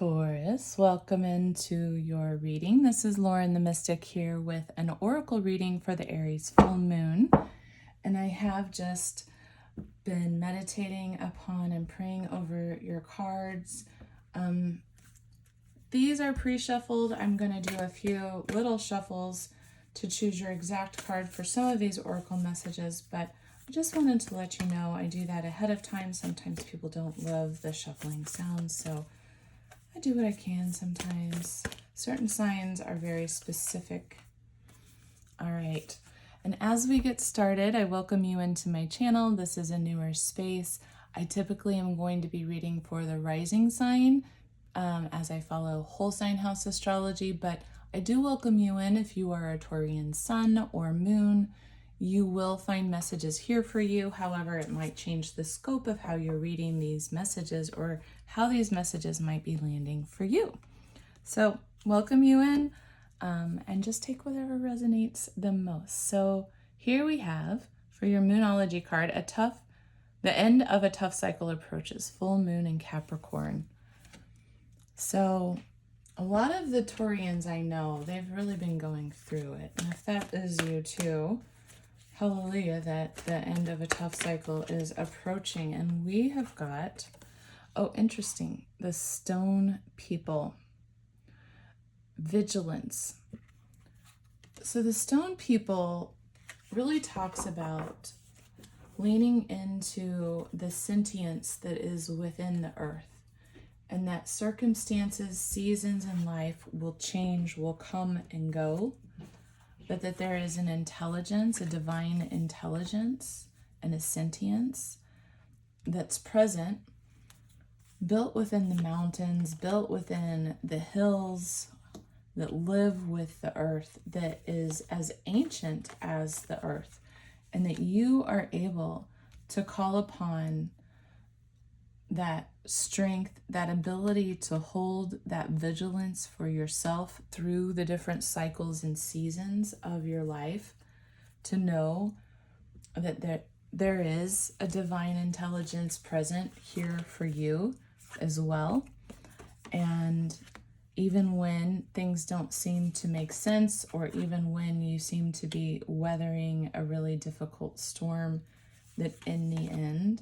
Taurus, welcome into your reading. This is Lauren the Mystic here with an oracle reading for the Aries Full Moon. And I have just been meditating upon and praying over your cards. These are pre-shuffled. I'm going to do a few little shuffles to choose your exact card for some of these oracle messages, but I just wanted to let you know I do that ahead of time. Sometimes people don't love the shuffling sounds, so I do what I can sometimes. Certain signs are very specific. All right. And as we get started, I welcome you into my channel. This is a newer space. I typically am going to be reading for the rising sign as I follow whole sign house astrology, but I do welcome you in if you are a Taurian sun or moon. You will find messages here for you. However, it might change the scope of how you're reading these messages or how these messages might be landing for you. So welcome you in and just take whatever resonates the most. So here we have for your Moonology card, the end of a tough cycle approaches, full moon in Capricorn. So a lot of the Taurians I know, they've really been going through it. And if that is you too, hallelujah, that the end of a tough cycle is approaching. And we have got, oh, interesting, the stone people, vigilance. So the stone people really talks about leaning into the sentience that is within the earth, and that circumstances, seasons in life will change, will come and go, but that there is an intelligence, a divine intelligence, and a sentience that's present, built within the mountains, built within the hills, that live with the earth, that is as ancient as the earth, and that you are able to call upon that strength, that ability to hold that vigilance for yourself through the different cycles and seasons of your life, to know that there is a divine intelligence present here for you as well. And even when things don't seem to make sense, or even when you seem to be weathering a really difficult storm, that in the end,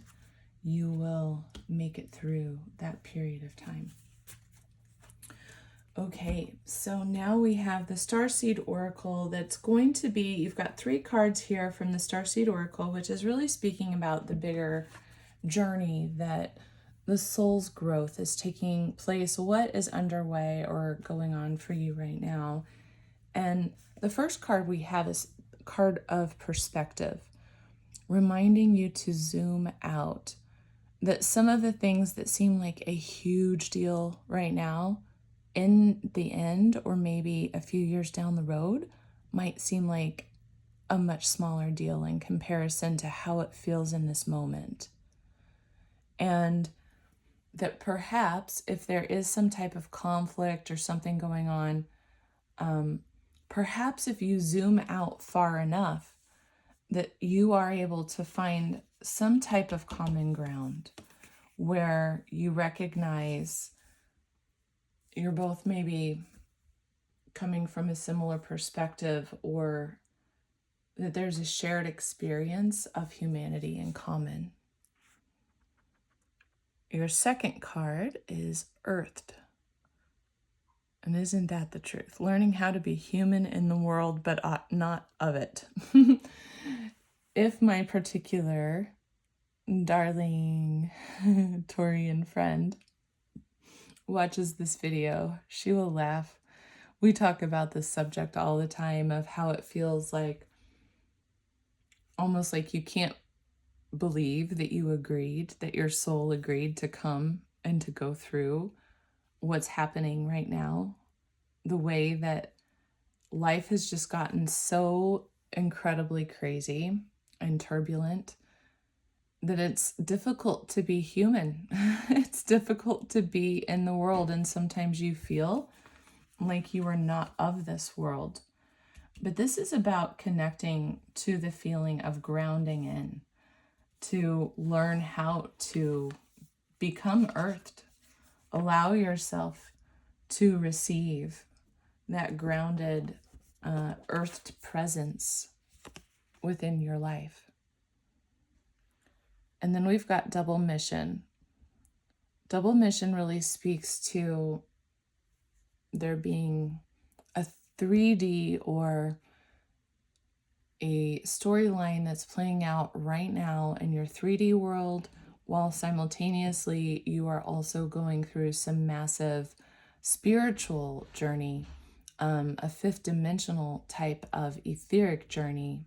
you will make it through that period of time. Okay, so now we have the Starseed Oracle that's going to be, you've got 3 cards here from the Starseed Oracle, which is really speaking about the bigger journey that the soul's growth is taking place, what is underway or going on for you right now. And the first card we have is a card of perspective, reminding you to zoom out, that some of the things that seem like a huge deal right now, in the end, or maybe a few years down the road, might seem like a much smaller deal in comparison to how it feels in this moment. And that perhaps if there is some type of conflict or something going on, perhaps if you zoom out far enough, that you are able to find some type of common ground where you recognize you're both maybe coming from a similar perspective, or that there's a shared experience of humanity in common. Your second card is Earthed. And isn't that the truth? Learning how to be human in the world, but not of it. If my particular darling Taurian friend watches this video, she will laugh. We talk about this subject all the time, of how it feels like, almost like you can't believe that you agreed, that your soul agreed to come and to go through what's happening right now. The way that life has just gotten so incredibly crazy and turbulent that it's difficult to be human. It's difficult to be in the world, and sometimes you feel like you are not of this world. But this is about connecting to the feeling of grounding in, to learn how to become earthed, allow yourself to receive that grounded, earthed presence within your life. And then we've got double mission. Double mission really speaks to there being a 3D or a storyline that's playing out right now in your 3D world, while simultaneously you are also going through some massive spiritual journey, a fifth dimensional type of etheric journey.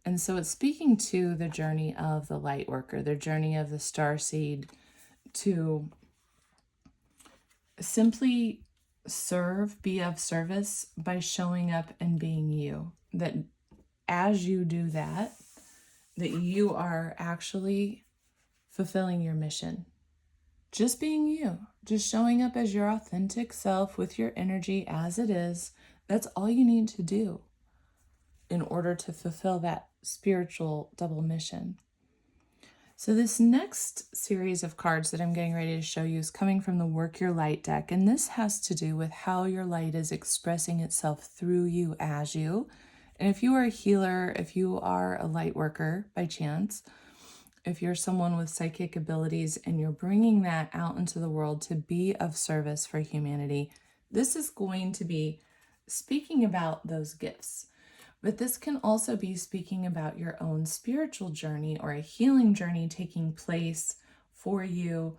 And so it's speaking to the journey of the light worker, the journey of the starseed, to simply serve, be of service by showing up and being you. That as you do that, that you are actually fulfilling your mission. Just being you, just showing up as your authentic self with your energy as it is. That's all you need to do in order to fulfill that spiritual double mission. So this next series of cards that I'm getting ready to show you is coming from the Work Your Light deck. And this has to do with how your light is expressing itself through you as you. And if you are a healer, if you are a light worker by chance, if you're someone with psychic abilities and you're bringing that out into the world to be of service for humanity, this is going to be speaking about those gifts. But this can also be speaking about your own spiritual journey or a healing journey taking place for you.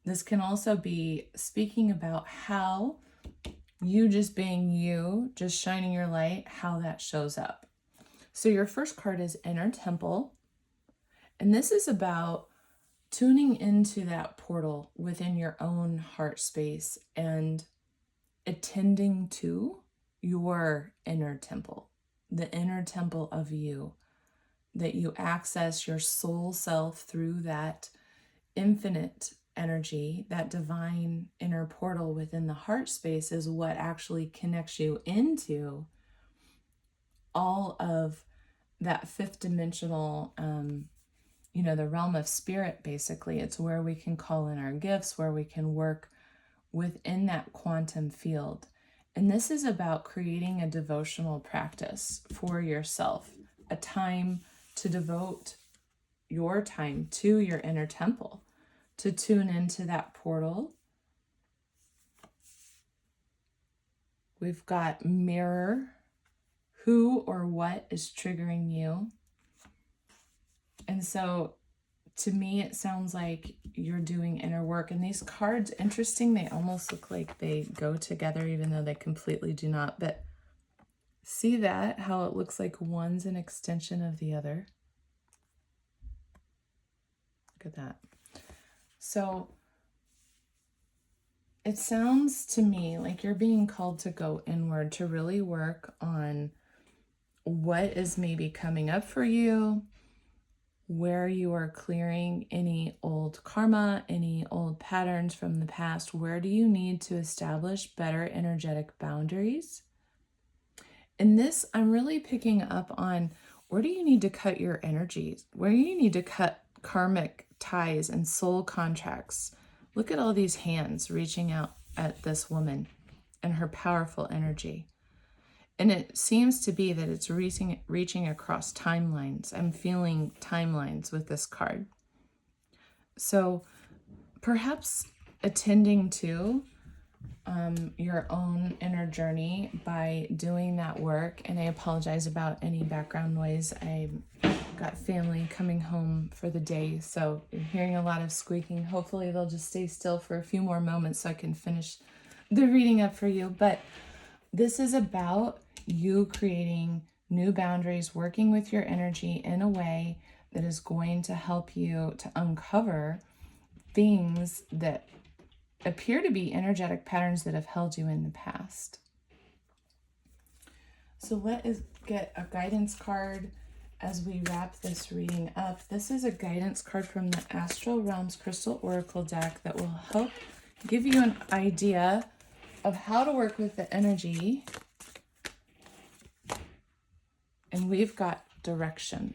This can also be speaking about how you just being you, just shining your light, how that shows up. So your first card is Inner Temple. And this is about tuning into that portal within your own heart space and attending to your inner temple, the inner temple of you, that you access your soul self through that infinite energy, that divine inner portal within the heart space is what actually connects you into all of that fifth dimensional, the realm of spirit, basically. It's where we can call in our gifts, where we can work within that quantum field. And this is about creating a devotional practice for yourself, a time to devote your time to your inner temple, to tune into that portal. We've got mirror, who or what is triggering you. And so to me, it sounds like you're doing inner work. And these cards, interesting, they almost look like they go together, even though they completely do not. But see that, how it looks like one's an extension of the other. Look at that. So it sounds to me like you're being called to go inward, to really work on what is maybe coming up for you, where you are clearing any old karma, any old patterns from the past. Where do you need to establish better energetic boundaries? In this, I'm really picking up on where do you need to cut your energies? Where do you need to cut karmic ties and soul contracts? Look at all these hands reaching out at this woman and her powerful energy. And it seems to be that it's reaching across timelines. I'm feeling timelines with this card. So perhaps attending to your own inner journey by doing that work. And I apologize about any background noise. I got family coming home for the day, so you're hearing a lot of squeaking. Hopefully they'll just stay still for a few more moments so I can finish the reading up for you. But this is about you creating new boundaries, working with your energy in a way that is going to help you to uncover things that appear to be energetic patterns that have held you in the past. So let us get a guidance card as we wrap this reading up. This is a guidance card from the Astral Realms Crystal Oracle deck that will help give you an idea of how to work with the energy. And we've got direction.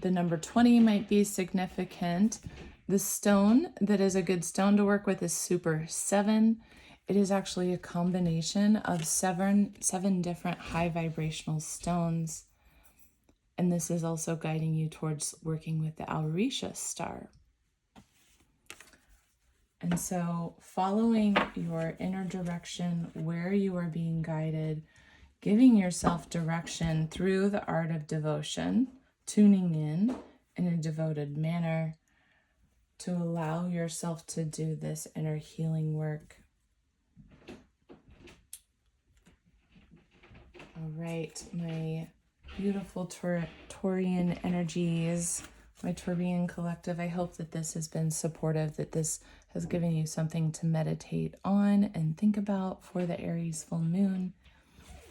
The number 20 might be significant. The stone that is a good stone to work with is Super 7. It is actually a combination of seven different high vibrational stones. And this is also guiding you towards working with the Auritia star. And so following your inner direction, where you are being guided, giving yourself direction through the art of devotion, tuning in a devoted manner to allow yourself to do this inner healing work. All right, my beautiful Taurian energies, my Taurian collective, I hope that this has been supportive, that this has given you something to meditate on and think about for the Aries full moon.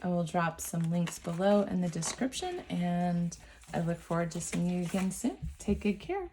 I will drop some links below in the description, and I look forward to seeing you again soon. Take good care.